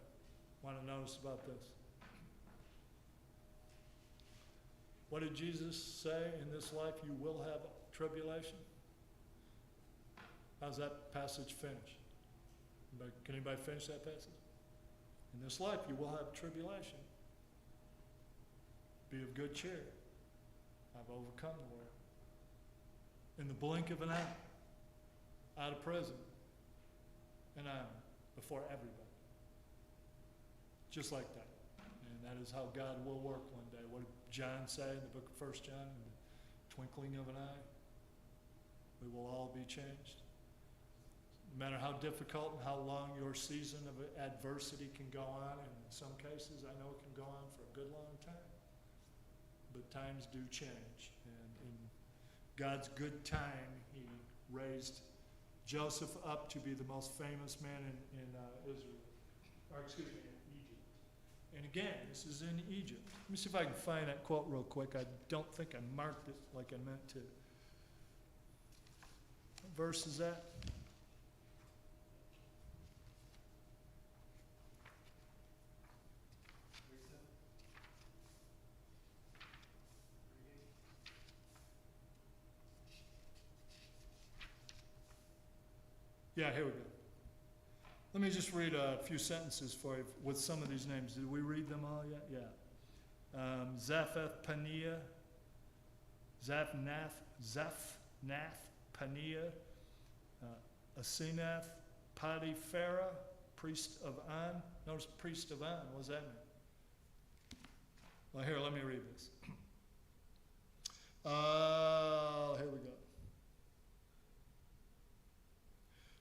want to notice about this? What did Jesus say? In this life you will have tribulation. How's that passage finish? Can anybody finish that passage? In this life you will have tribulation. Be of good cheer. I've overcome the world. In the blink of an eye, out of prison, and I'm before everybody. Just like that. And that is how God will work one day. What did John say in the book of 1 John? In the twinkling of an eye, we will all be changed. No matter how difficult and how long your season of adversity can go on, and in some cases I know it can go on for a good long time, but times do change. And in God's good time, he raised Joseph up to be the most famous man in Israel, or excuse me, in Egypt. And again, this is in Egypt. Let me see if I can find that quote real quick. I don't think I marked it like I meant to. What verse is that? Yeah, here we go. Let me just read a few sentences for you with some of these names. Did we read them all yet? Yeah. Zaphnath Paneah, Zaphnath Paneah, Asenath, Potiphera, priest of On. Notice priest of On. What does that mean? Well, here, let me read this. Here we go.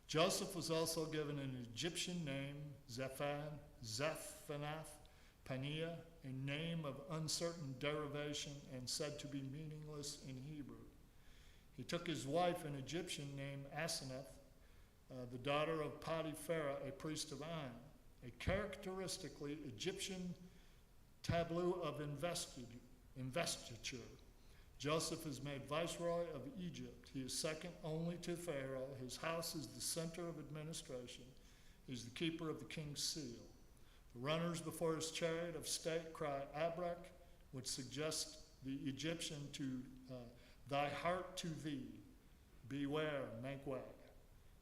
Joseph was also given an Egyptian name, Zaphnath Paneah, a name of uncertain derivation and said to be meaningless in Hebrew. He took his wife, an Egyptian named Asenath, the daughter of Potiphera, a priest of On, a characteristically Egyptian tableau of investiture. Joseph is made viceroy of Egypt. He is second only to Pharaoh. His house is the center of administration. He is the keeper of the king's seal. The runners before his chariot of state cry Abrak, which suggests the Egyptian to thy heart to thee. Beware, make way.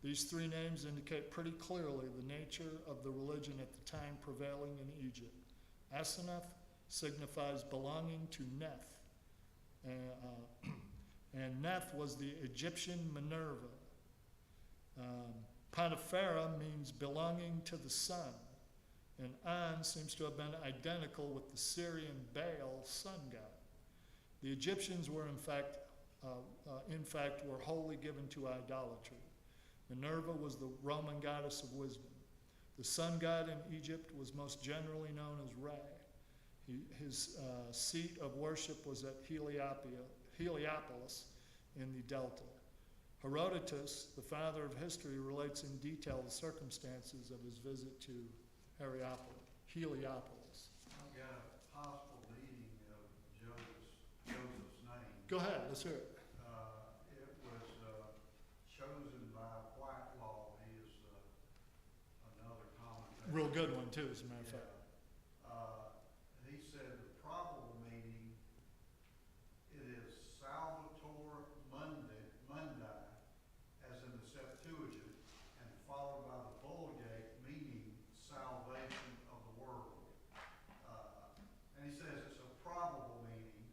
These three names indicate pretty clearly the nature of the religion at the time prevailing in Egypt. Asenath signifies belonging to Neth. And Neth was the Egyptian Minerva. Potiphera means belonging to the sun. And On seems to have been identical with the Syrian Baal sun god. The Egyptians were in fact were wholly given to idolatry. Minerva was the Roman goddess of wisdom. The sun god in Egypt was most generally known as Ra. His seat of worship was at Heliopolis in the Delta. Herodotus, the father of history, relates in detail the circumstances of his visit to Heliopolis. I've got a possible meaning of Joseph's name. Go ahead, let's hear it. It was chosen by white law. He is real good one too, as a matter of fact. He said the probable meaning, it is Salvator Mundi, as in the Septuagint, and followed by the Vulgate, meaning salvation of the world. And he says it's a probable meaning,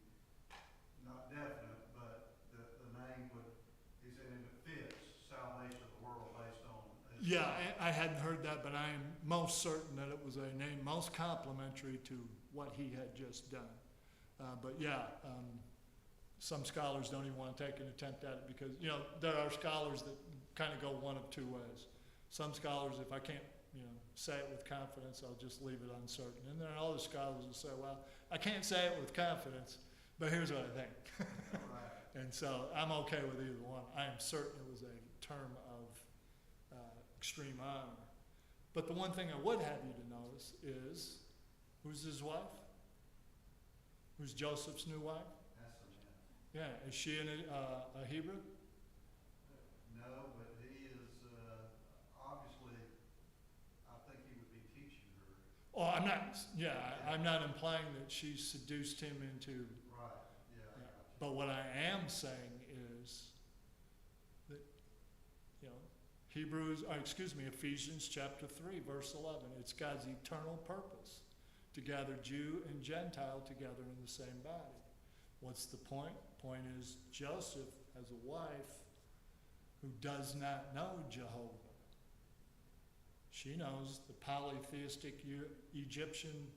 not definite, but the name would, he said, if it fits, salvation of the world based on. Yeah, I hadn't heard that, but I am most certain that it was a name most complimentary to what he had just done. But yeah, some scholars don't even want to take an attempt at it because, you know, there are scholars that kind of go one of two ways. Some scholars, if I can't, you know, say it with confidence, I'll just leave it uncertain. And there are other scholars that say, well, I can't say it with confidence, but here's what I think. Right. And so I'm okay with either one. I am certain it was a term of extreme honor. But the one thing I would have you to notice is, who's his wife? Who's Joseph's new wife? That's a man. Yeah, is she a Hebrew? No, but he is, obviously, I think he would be teaching her. Oh, I'm not implying that she seduced him into. Right, yeah. I got you. But what I am saying is that, you know, Ephesians chapter 3, verse 11. It's God's eternal purpose to gather Jew and Gentile together in the same body. What's the point? Point is, Joseph has a wife who does not know Jehovah. She knows the polytheistic Egyptian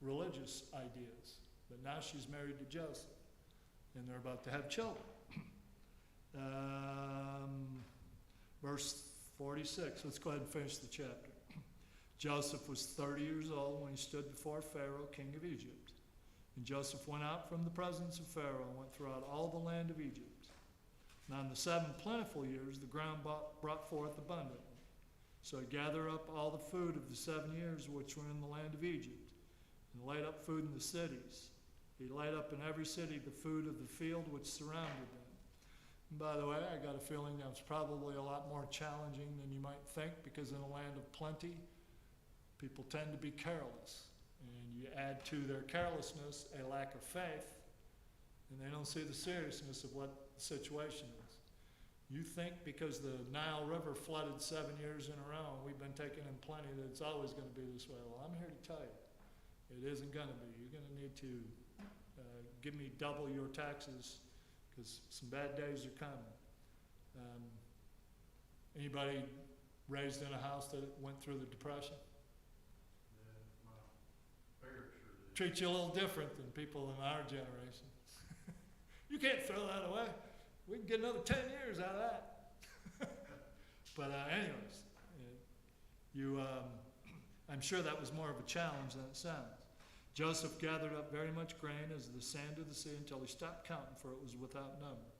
religious ideas. But now she's married to Joseph, and they're about to have children. Verse 46, let's go ahead and finish the chapter. Joseph was 30 years old when he stood before Pharaoh, king of Egypt. And Joseph went out from the presence of Pharaoh and went throughout all the land of Egypt. Now in the 7 plentiful years, the ground brought forth abundantly. So he gathered up all the food of the 7 years which were in the land of Egypt, and laid up food in the cities. He laid up in every city the food of the field which surrounded them. And by the way, I got a feeling that was probably a lot more challenging than you might think, because in a land of plenty, people tend to be careless. And you add to their carelessness a lack of faith, and they don't see the seriousness of what the situation is. You think because the Nile River flooded 7 years in a row and we've been taking in plenty that it's always going to be this way. Well, I'm here to tell you, it isn't going to be. You're going to need to give me double your taxes, because some bad days are coming. Anybody raised in a house that went through the Depression? Yeah, my parents sure did. Treat you a little different than people in our generation. You can't throw that away. We can get another 10 years out of that. But anyways, I'm sure that was more of a challenge than it sounds. Joseph gathered up very much grain as the sand of the sea until he stopped counting, for it was without number.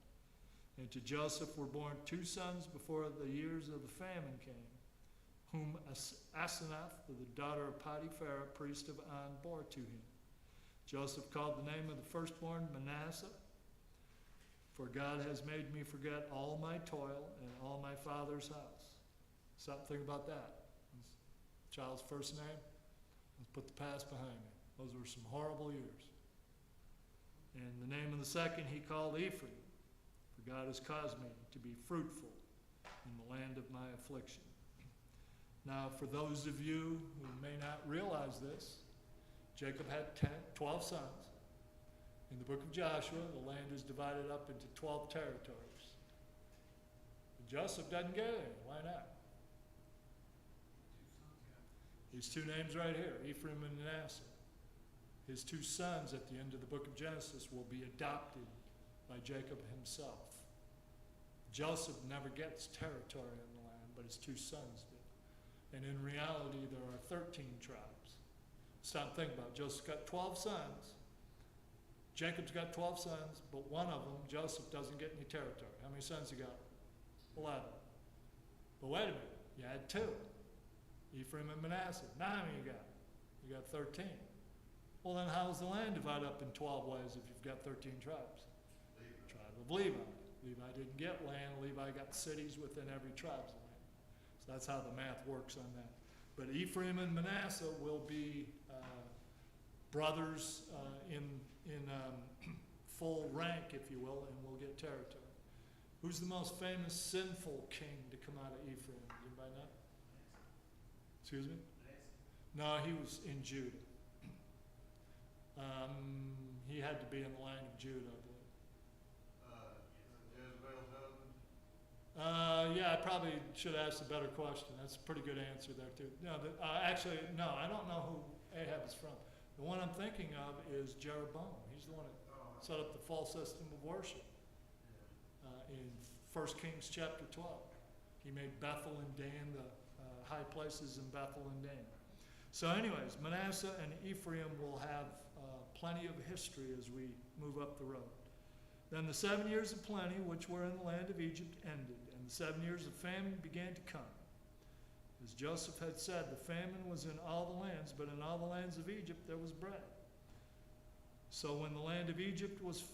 And to Joseph were born 2 sons before the years of the famine came, whom Asenath, the daughter of Potiphar, priest of On, bore to him. Joseph called the name of the firstborn Manasseh, for God has made me forget all my toil and all my father's house. Something about that. Child's first name, let's put the past behind me. Those were some horrible years. And the name of the second he called Ephraim, for God has caused me to be fruitful in the land of my affliction. Now, for those of you who may not realize this, Jacob had 12 sons. In the book of Joshua, the land is divided up into 12 territories. But Joseph doesn't get any. Why not? These 2 names right here, Ephraim and Manasseh. His 2 sons at the end of the book of Genesis will be adopted by Jacob himself. Joseph never gets territory in the land, but his 2 sons do. And in reality, there are 13 tribes. Stop thinking about it. Joseph's got 12 sons. Jacob's got 12 sons, but one of them, Joseph, doesn't get any territory. How many sons he got? 11. But wait a minute, you had 2. Ephraim and Manasseh. Now how many you got? You got 13. Well, then how's the land divided up in 12 ways if you've got 13 tribes? Tribe of Levi. Levi didn't get land. Levi got cities within every tribe's land. So that's how the math works on that. But Ephraim and Manasseh will be brothers in full rank, if you will, and will get territory. Who's the most famous sinful king to come out of Ephraim? Anybody know? Excuse me? No, he was in Judah. He had to be in the line of Judah, I believe. Jezebel's husband? Yeah, I probably should ask a better question. That's a pretty good answer there, too. No, actually, no, I don't know who Ahab is from. The one I'm thinking of is Jeroboam. He's the one that set up the false system of worship in 1 Kings chapter 12. He made Bethel and Dan the high places in Bethel and Dan. So anyways, Manasseh and Ephraim will have plenty of history as we move up the road. Then the 7 years of plenty, which were in the land of Egypt, ended, and the 7 years of famine began to come. As Joseph had said, the famine was in all the lands, but in all the lands of Egypt there was bread. So when the land of Egypt was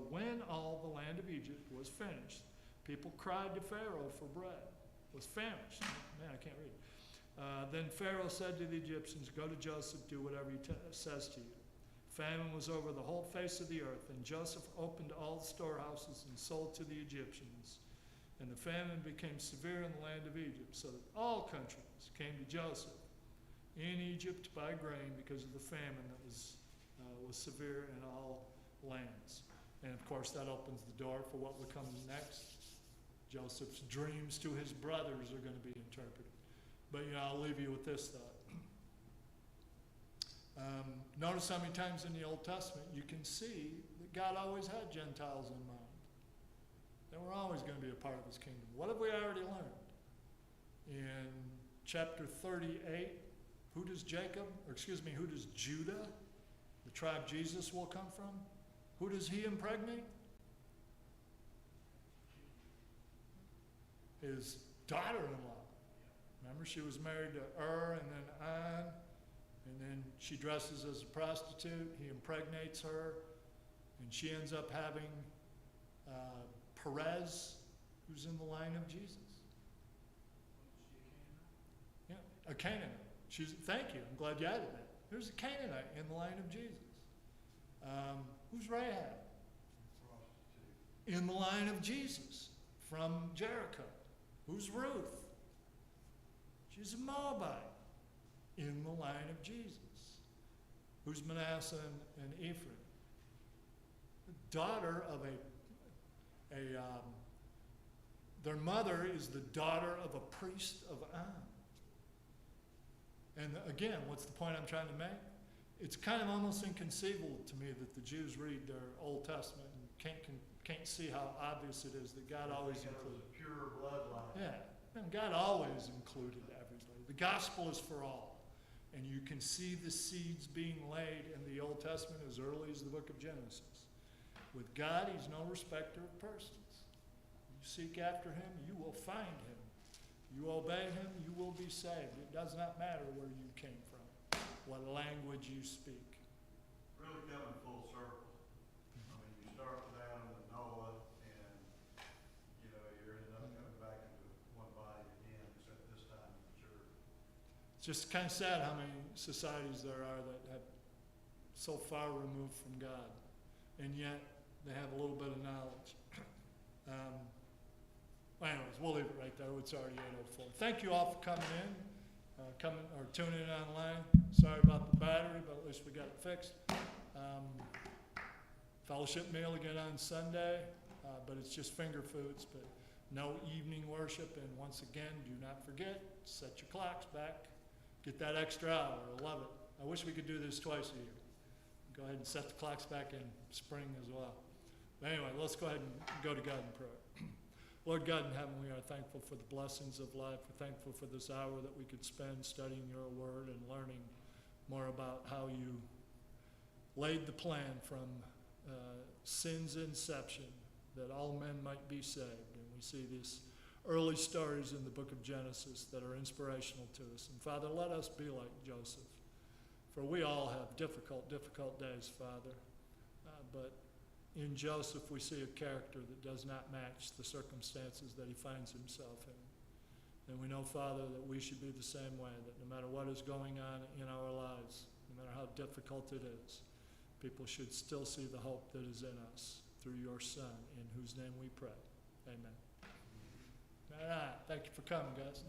when all the land of Egypt was finished, people cried to Pharaoh for bread. Was famished. Man, I can't read. Then Pharaoh said to the Egyptians, "Go to Joseph, do whatever he says to you." Famine was over the whole face of the earth, and Joseph opened all the storehouses and sold to the Egyptians. And the famine became severe in the land of Egypt, so that all countries came to Joseph in Egypt to buy grain because of the famine that was severe in all lands. And of course, that opens the door for what would come next. Joseph's dreams to his brothers are going to be interpreted. But I'll leave you with this thought. Notice how many times in the Old Testament you can see that God always had Gentiles in mind. They were always going to be a part of his kingdom. What have we already learned? In chapter 38, who does Judah, the tribe Jesus will come from? Who does he impregnate? His daughter-in-law. Remember, she was married to and then On, and then she dresses as a prostitute. He impregnates her, and she ends up having Perez, who's in the line of Jesus. Yeah, a Canaanite. Thank you. I'm glad you added that. There's a Canaanite in the line of Jesus. Who's Rahab? In the line of Jesus from Jericho. Who's Ruth? She's a Moabite in the line of Jesus. Who's Manasseh and Ephraim? The daughter of their mother is the daughter of a priest of On. And again, what's the point I'm trying to make? It's kind of almost inconceivable to me that the Jews read their Old Testament and can't see how obvious it is that God always included. Pure bloodline. Yeah, and God always included everybody. The gospel is for all. And you can see the seeds being laid in the Old Testament as early as the book of Genesis. With God, he's no respecter of persons. You seek after him, you will find him. You obey him, you will be saved. It does not matter where you came from, what language you speak. Really coming full circle. I mean, you start with Adam and Noah, and you're ending up coming back into one body again, except this time in the church. It's just kind of sad how many societies there are that have so far removed from God, and yet they have a little bit of knowledge. Anyways, we'll leave it right there. It's already 8:04. Thank you all for coming in, tuning in online. Sorry about the battery, but at least we got it fixed. Fellowship meal again on Sunday, but it's just finger foods, but no evening worship. And once again, do not forget, set your clocks back. Get that extra hour. I love it. I wish we could do this twice a year. Go ahead and set the clocks back in spring as well. But anyway, let's go ahead and go to God in prayer. Lord God in heaven, we are thankful for the blessings of life. We're thankful for this hour that we could spend studying your word and learning more about how you laid the plan from sin's inception that all men might be saved. And we see these early stories in the book of Genesis that are inspirational to us. And Father, let us be like Joseph. For we all have difficult days, Father. But in Joseph, we see a character that does not match the circumstances that he finds himself in. And we know, Father, that we should be the same way, that no matter what is going on in our lives, no matter how difficult it is, people should still see the hope that is in us through your Son, in whose name we pray. Amen. All right. Thank you for coming, guys.